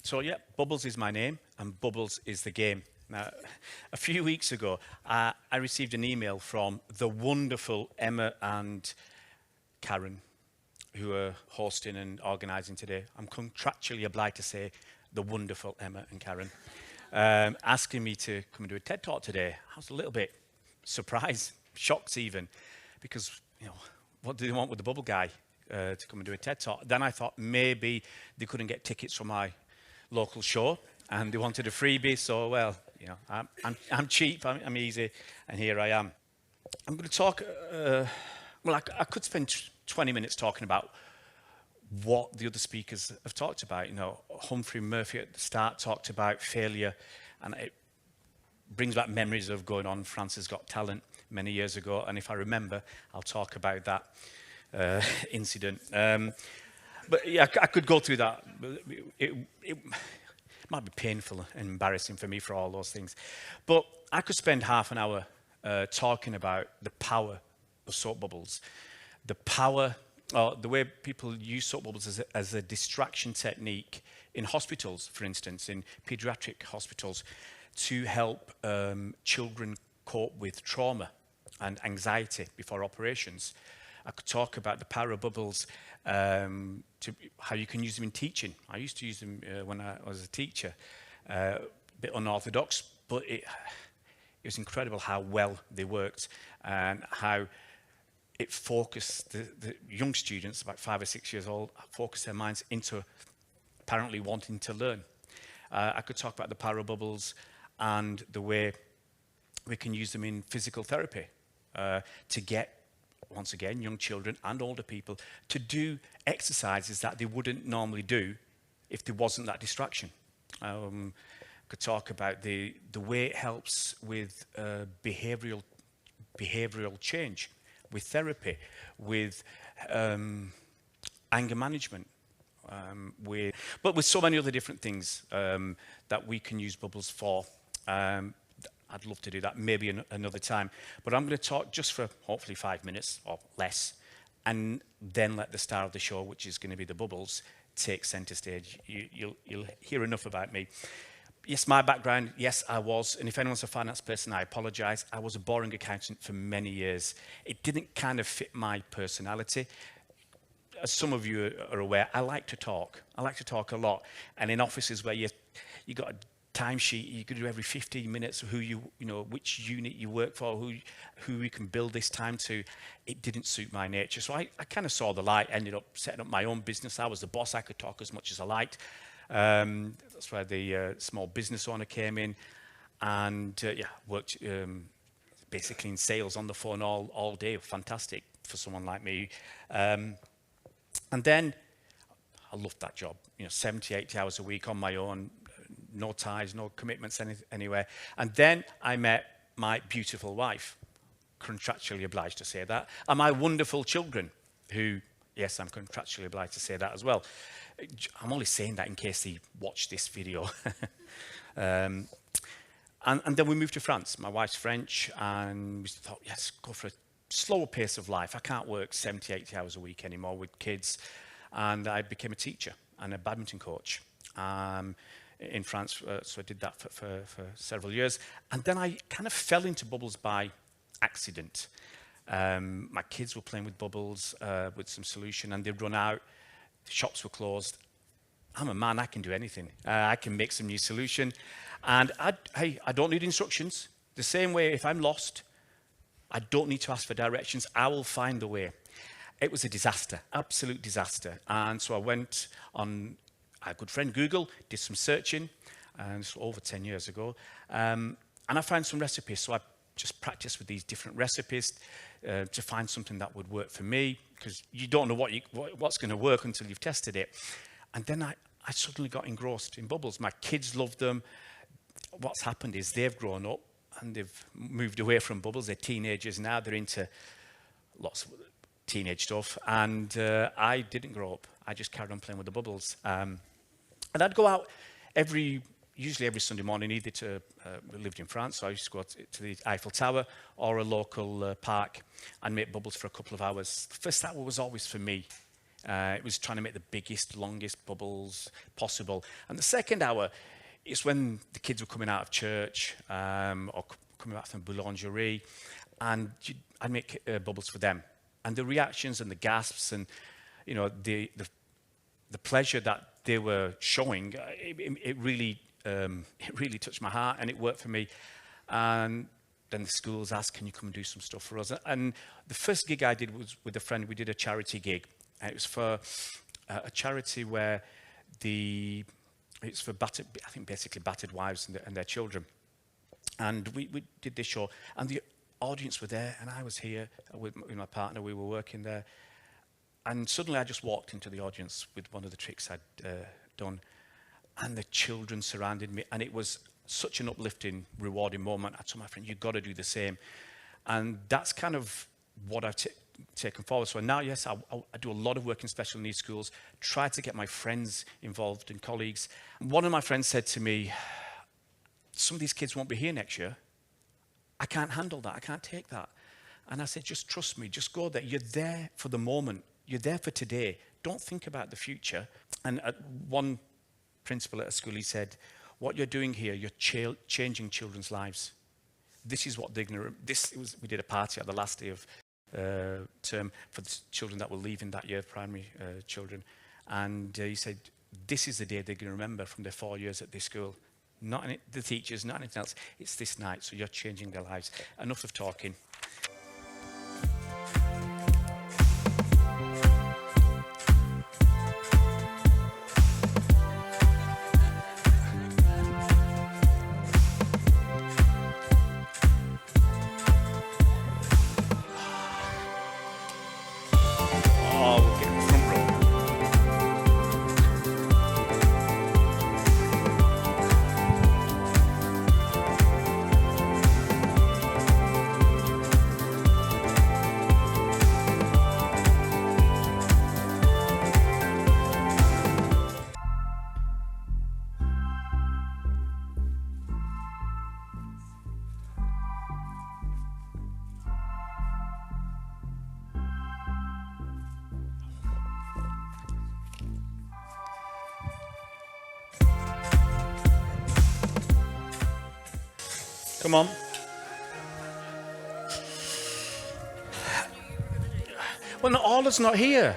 So yeah, Bubbles is my name and Bubbles is the game. Now, a few weeks ago, I received an email from the wonderful Emma and Karen, who are hosting and organising today. I'm contractually obliged to say the wonderful Emma and Karen, asking me to come and do a TED Talk today. I was a little bit surprised, shocked even, because, you know, what do they want with the bubble guy to come and do a TED Talk? Then I thought maybe they couldn't get tickets from my local show and they wanted a freebie, so, well, you know, I'm cheap, I'm easy, and here I am. I'm going to talk, well, I could spend 20 minutes talking about what the other speakers have talked about. You know, Humphrey Murphy at the start talked about failure, and it brings back memories of going on France's Got Talent many years ago, and if I remember, I'll talk about that incident. But yeah, I could go through that. It might be painful and embarrassing for me for all those things. But I could spend half an hour talking about the power of soap bubbles, the power, the way people use soap bubbles as a distraction technique in hospitals, for instance, in pediatric hospitals, to help children cope with trauma and anxiety before operations. I could talk about the power of bubbles, to how you can use them in teaching. I used to use them when I was a teacher, a bit unorthodox, but it was incredible how well they worked and how it focused the young students, about 5 or 6 years old, focused their minds into apparently wanting to learn. I could talk about the power of bubbles and the way we can use them in physical therapy to get, once again, young children and older people to do exercises that they wouldn't normally do if there wasn't that distraction. Could talk about the way it helps with behavioral change, with therapy, with anger management, but with so many other different things that we can use bubbles for. I'd love to do that maybe another time, but I'm going to talk just for hopefully 5 minutes or less, and then let the star of the show, which is going to be the bubbles, take center stage. You'll hear enough about me. Yes, my background, yes, I was, and if anyone's a finance person, I apologize. I was a boring accountant for many years. It didn't kind of fit my personality. As some of you are aware, I like to talk. I like to talk a lot, and in offices where you got a timesheet, you could do every 15 minutes who you know, which unit you work for, who we can build this time to. It didn't suit my nature. So I kind of saw the light, ended up setting up my own business. I was the boss. I could talk as much as I liked. That's where the small business owner came in, and yeah, worked basically in sales on the phone all day. Fantastic for someone like me. And then I loved that job, you know, 70, 80 hours a week on my own, no ties, no commitments anywhere. And then I met my beautiful wife, contractually obliged to say that, and my wonderful children, who, yes, I'm contractually obliged to say that as well. I'm only saying that in case they watch this video. And then we moved to France. My wife's French, and we thought, yes, go for a slower pace of life. I can't work 70, 80 hours a week anymore with kids. And I became a teacher and a badminton coach in France. So I did that for several years. And then I kind of fell into bubbles by accident. My kids were playing with bubbles with some solution, and they'd run out. The shops were closed. I'm a man, I can do anything. I can make some new solution. And hey, I don't need instructions. The same way, if I'm lost, I don't need to ask for directions. I will find the way. It was a disaster, absolute disaster. And so I went on our good friend Google, did some searching, and it's over 10 years ago. And I found some recipes. So I just practiced with these different recipes to find something that would work for me, because you don't know what's going to work until you've tested it. And then I suddenly got engrossed in bubbles. My kids loved them. What's happened is they've grown up and they've moved away from bubbles. They're teenagers now. They're into lots of teenage stuff. And I didn't grow up. I just carried on playing with the bubbles. And I'd go out usually every Sunday morning, either to, we lived in France, so I used to go to the Eiffel Tower or a local park and make bubbles for a couple of hours. The first hour was always for me. It was trying to make the biggest, longest bubbles possible. And the second hour is when the kids were coming out of church or coming back from boulangerie, and I'd make bubbles for them. And the reactions and the gasps and, you know, the pleasure that they were showing, it really touched my heart, and it worked for me. And then the schools asked, can you come and do some stuff for us? And the first gig I did was with a friend. We did a charity gig. And it was for a charity where it's for battered, I think basically battered wives and their children. And we did this show, and the audience were there, and I was here with my partner. We were working there. And suddenly I just walked into the audience with one of the tricks I'd done, and the children surrounded me, and it was such an uplifting, rewarding moment. I told my friend, you've got to do the same. And that's kind of what I've taken forward. So now, yes, I do a lot of work in special needs schools, try to get my friends involved and colleagues. One of my friends said to me, some of these kids won't be here next year. I can't handle that. I can't take that. And I said, just trust me, just go there. You're there for the moment. You're there for today. Don't think about the future. And one principal at a school, he said, what you're doing here, you're changing children's lives. This is what we did a party at the last day of term for the children that were leaving that year, primary children. And he said, this is the day they're going to remember from their 4 years at this school. Not the teachers, not anything else. It's this night, so you're changing their lives. Enough of talking. Come on. Well, no, Orla's not here.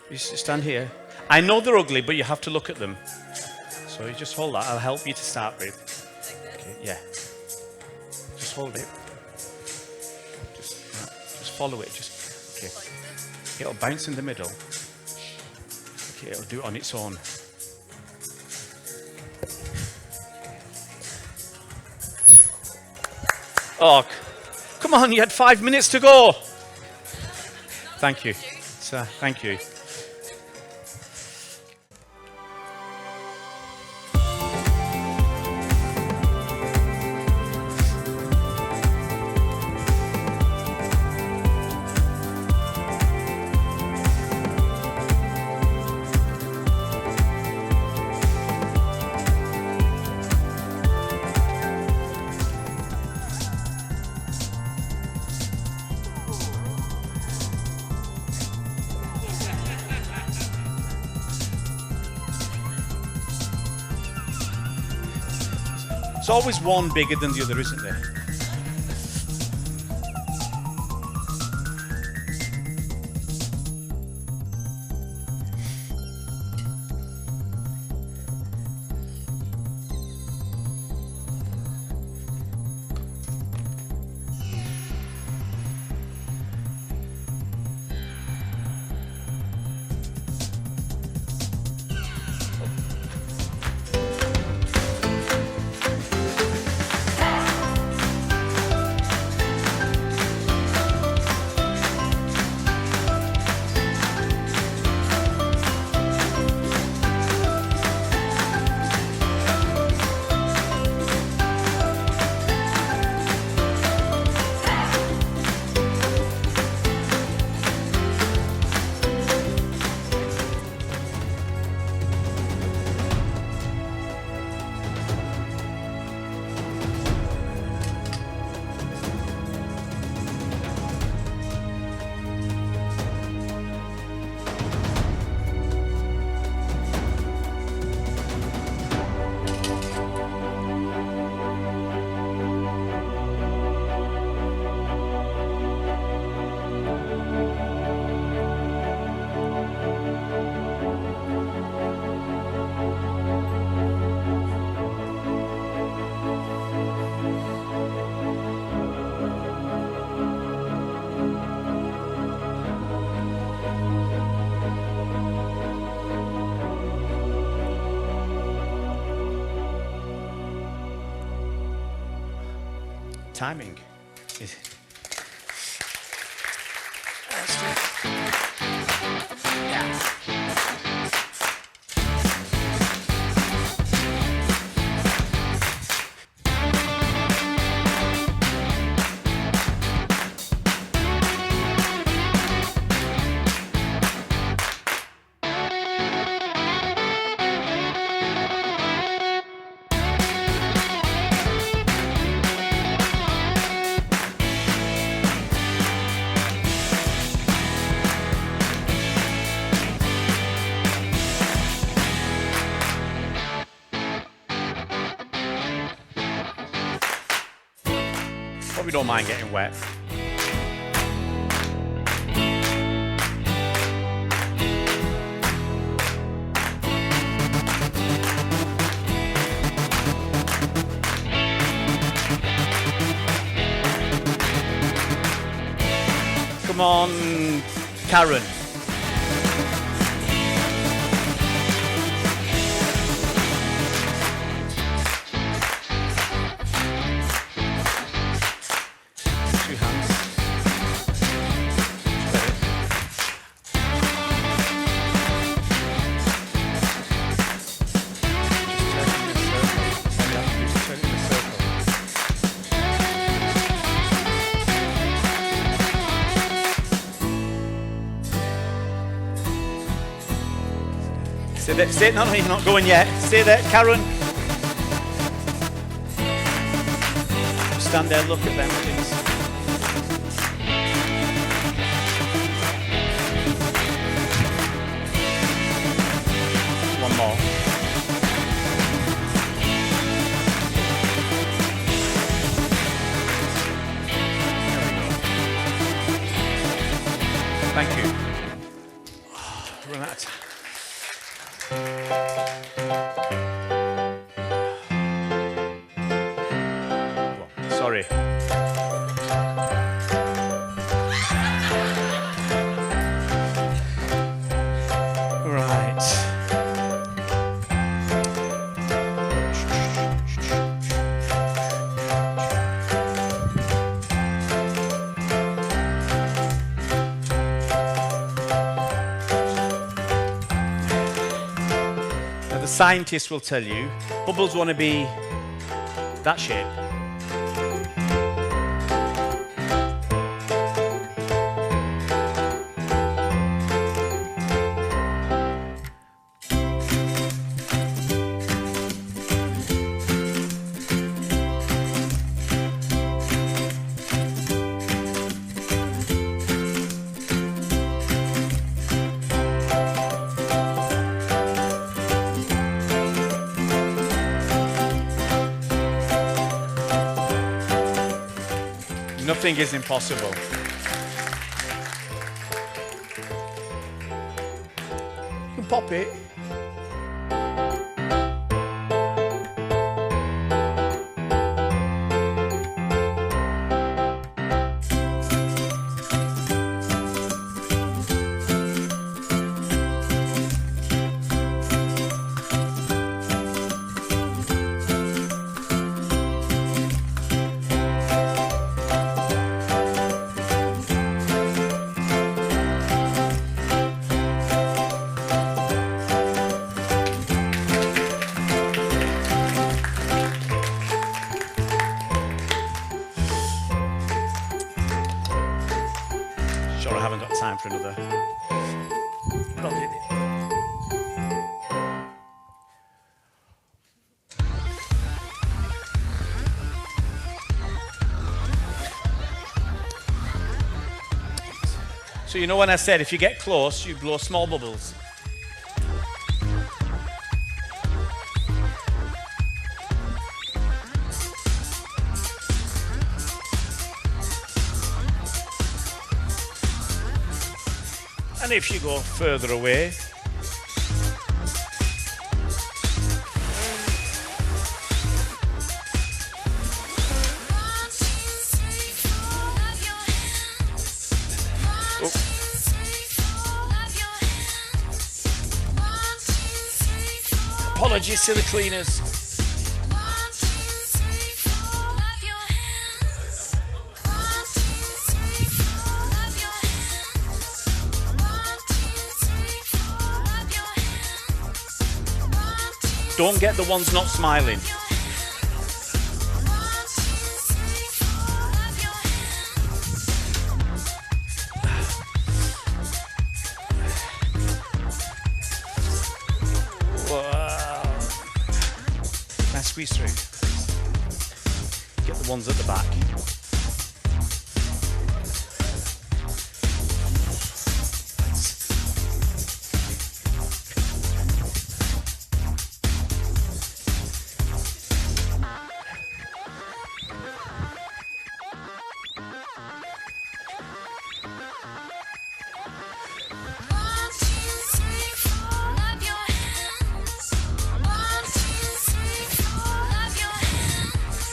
You stand here. I know they're ugly, but you have to look at them. So you just hold that. I'll help you to start with. Okay, yeah. Just hold it. Just follow it. Okay. It'll bounce in the middle. Okay, it'll do it on its own. Oh, come on, you had 5 minutes to go. Thank you. Sir, thank you. There's always one bigger than the other, isn't there? timing. Let's do it. Yeah. Probably don't mind getting wet. Come on, Karen. Stay there, stay, no, you're not going yet. Stay there, Karen. Stand there, look at them, please. One more. There we go. Thank you. Run out of time. Sorry. Right. Now the scientists will tell you, bubbles want to be that shape. Nothing is impossible. You can pop it. Sure, I haven't got time for another. But I'll do it. So you know when I said if you get close, you blow small bubbles. And if you go further away, apologies to the cleaners. Don't get the ones not smiling. Wow. Can I squeeze through? Get the ones at the back.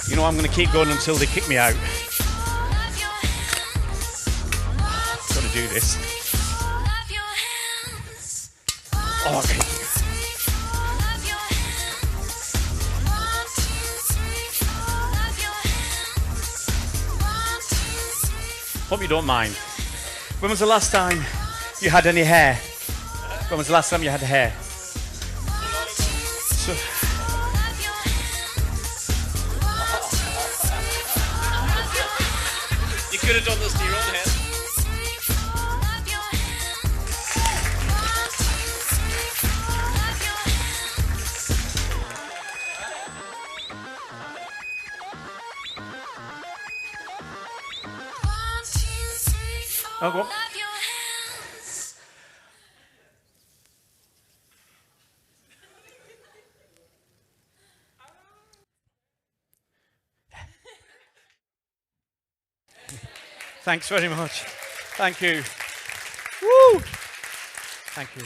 You know, I'm going to keep going until they kick me out. Got to do this. Oh, okay. Hope you don't mind. When was the last time you had any hair? When was the last time you had hair? So, you could have done this to your own head. Oh, go on. Thanks very much. Thank you. Woo! Thank you.